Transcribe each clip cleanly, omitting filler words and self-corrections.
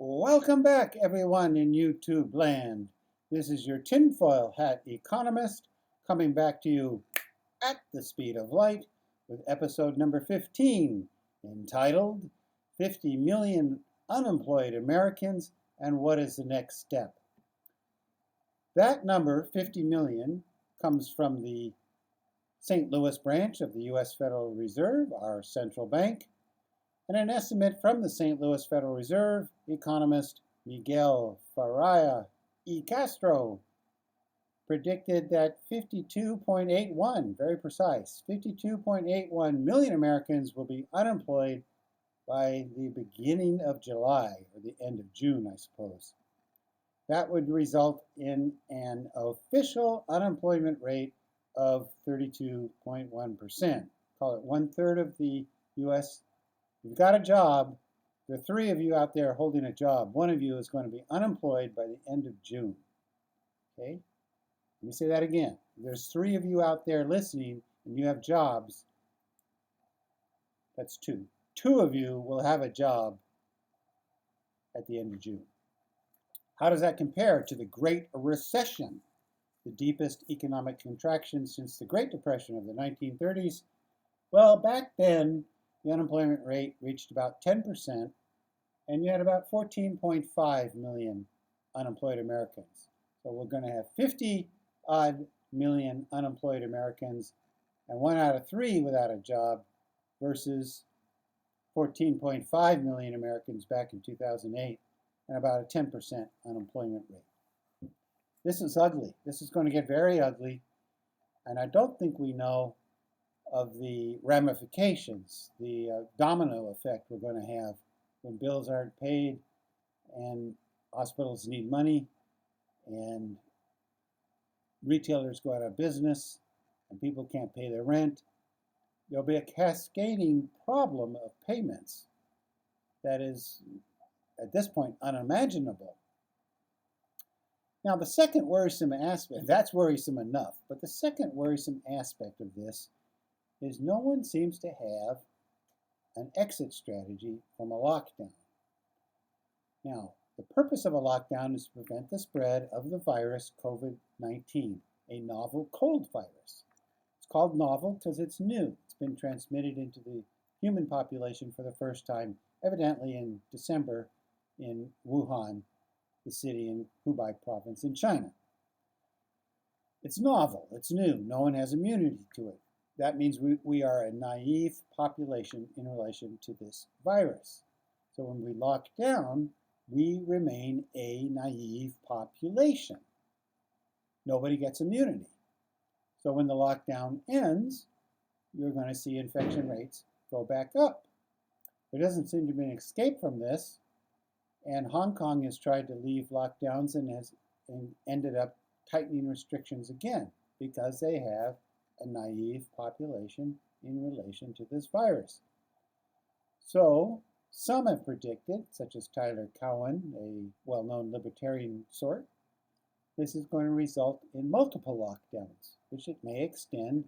Welcome back, everyone in YouTube land. This is your tinfoil hat economist coming back to you at the speed of light with episode number 15, entitled 50 Million Unemployed Americans and What is the Next Step? That number, 50 million, comes from the St. Louis branch of the U.S. Federal Reserve, our central bank, and an estimate from the St. Louis Federal Reserve economist Miguel Faria y Castro predicted that 52.81, very precise, 52.81 million Americans will be unemployed by the beginning of July, or the end of June, I suppose. That would result in an official unemployment rate of 32.1%. Call it 1/3 of the U.S. You've got a job. There are 3 of you out there holding a job. 1 of you is going to be unemployed by the end of June. Okay? Let me say that again. There's 3 of you out there listening and you have jobs. That's 2. 2 of you will have a job at the end of June. How does that compare to the Great Recession, the deepest economic contraction since the Great Depression of the 1930s? Well, back then, the unemployment rate reached about 10%, and you had about 14.5 million unemployed Americans. So we're going to have 50-odd million unemployed Americans and 1 out of 3 without a job versus 14.5 million Americans back in 2008 and about a 10% unemployment rate. This is ugly. This is going to get very ugly, and I don't think we know of the ramifications, the domino effect we're going to have when bills aren't paid and hospitals need money and retailers go out of business and people can't pay their rent. There'll be a cascading problem of payments that is, at this point, unimaginable. Now, the second worrisome aspect, that's worrisome enough, but the second worrisome aspect of this is no one seems to have an exit strategy from a lockdown. Now, the purpose of a lockdown is to prevent the spread of the virus COVID-19, a novel cold virus. It's called novel because it's new. It's been transmitted into the human population for the first time, evidently in December in Wuhan, the city in Hubei province in China. It's novel, it's new, no one has immunity to it. That means we are a naive population in relation to this virus. So when we lock down, we remain a naive population. Nobody gets immunity. So when the lockdown ends, you're going to see infection rates go back up. There doesn't seem to be an escape from this, and Hong Kong has tried to leave lockdowns and has ended up tightening restrictions again because they have a naive population in relation to this virus. So some have predicted, such as Tyler Cowen, a well-known libertarian sort, this is going to result in multiple lockdowns, which it may extend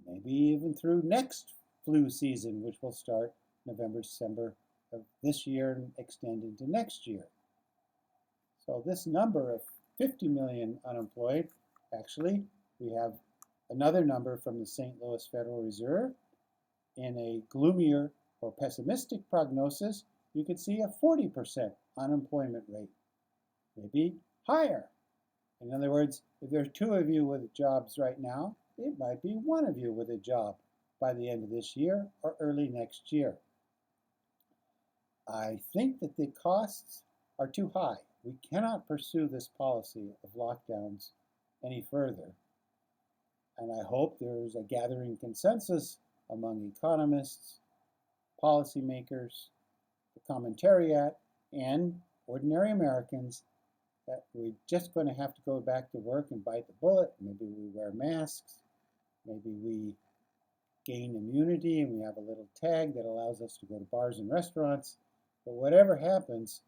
maybe even through next flu season, which will start November, December of this year and extend into next year. So this number of 50 million unemployed, actually, we have another number from the St. Louis Federal Reserve. In a gloomier or pessimistic prognosis, you could see a 40% unemployment rate, maybe higher. In other words, if there are 2 of you with jobs right now, it might be 1 of you with a job by the end of this year or early next year. I think that the costs are too high. We cannot pursue this policy of lockdowns any further. And I hope there's a gathering consensus among economists, policymakers, the commentariat, and ordinary Americans that we're just going to have to go back to work and bite the bullet. Maybe we wear masks. Maybe we gain immunity and we have a little tag that allows us to go to bars and restaurants. But whatever happens,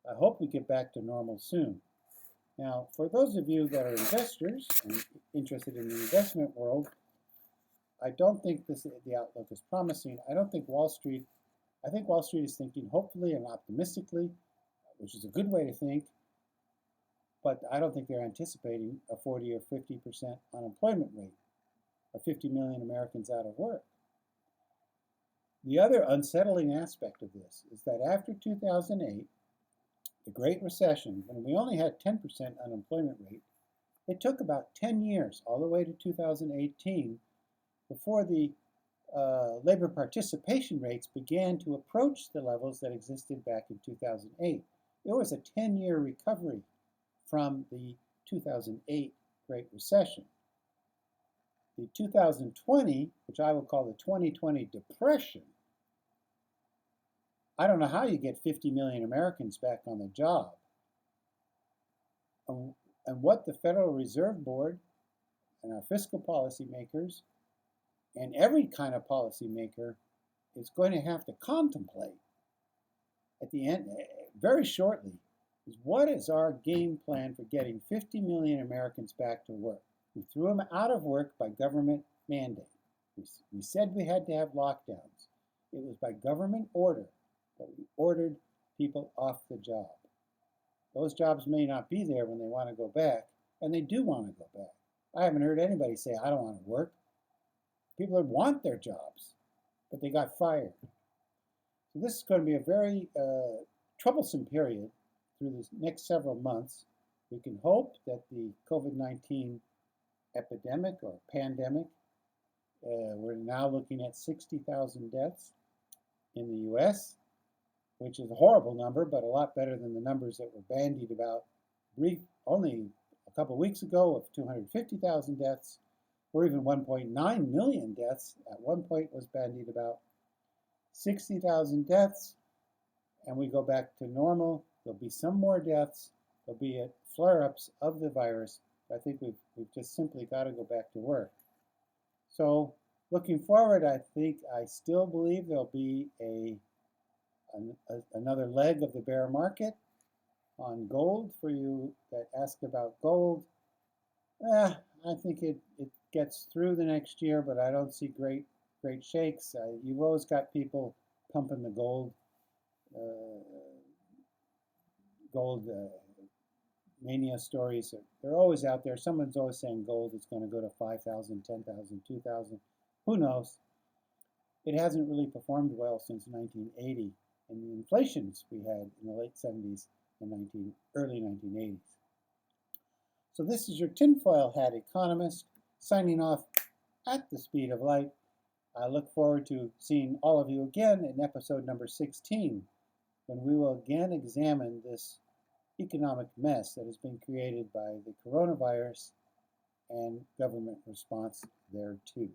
I hope we get back to normal soon. Now, for those of you that are investors and interested in the investment world, I don't think the outlook is promising. I think Wall Street is thinking hopefully and optimistically which is a good way to think, but I don't think they're anticipating a 40 or 50% unemployment rate, or 50 million Americans out of work. The other unsettling aspect of this is that after 2008, the Great Recession, when we only had 10% unemployment rate, it took about 10 years, all the way to 2018, before the labor participation rates began to approach the levels that existed back in 2008. There was a 10-year recovery from the 2008 Great Recession. The 2020, which I will call the 2020 Depression, I don't know how you get 50 million Americans back on the job. And what the Federal Reserve Board and our fiscal policymakers and every kind of policymaker is going to have to contemplate at the end, very shortly, is what is our game plan for getting 50 million Americans back to work? We threw them out of work by government mandate. We said we had to have lockdowns. It was by government order that we ordered people off the job. Those jobs may not be there when they want to go back, and they do want to go back. I haven't heard anybody say, I don't want to work. People that want their jobs, but they got fired. So this is going to be a very troublesome period through the next several months. We can hope that the COVID-19 epidemic or pandemic, we're now looking at 60,000 deaths in the US, which is a horrible number, but a lot better than the numbers that were bandied about only a couple weeks ago of 250,000 deaths, or even 1.9 million deaths at one point was bandied about. 60,000 deaths, and we go back to normal. There'll be some more deaths. There'll be flare-ups of the virus. But I think we've just simply got to go back to work. So looking forward, I still believe there'll be another leg of the bear market on gold. For you that ask about gold, I think it gets through the next year, but I don't see great shakes. You've always got people pumping the gold mania stories. They're always out there. Someone's always saying gold is going to go to 5,000, 10,000, 2,000. Who knows? It hasn't really performed well since 1980 and the inflations we had in the late 70s and early 1980s. So this is your tinfoil hat economist signing off at the speed of light. I look forward to seeing all of you again in episode number 16, when we will again examine this economic mess that has been created by the coronavirus and government response thereto.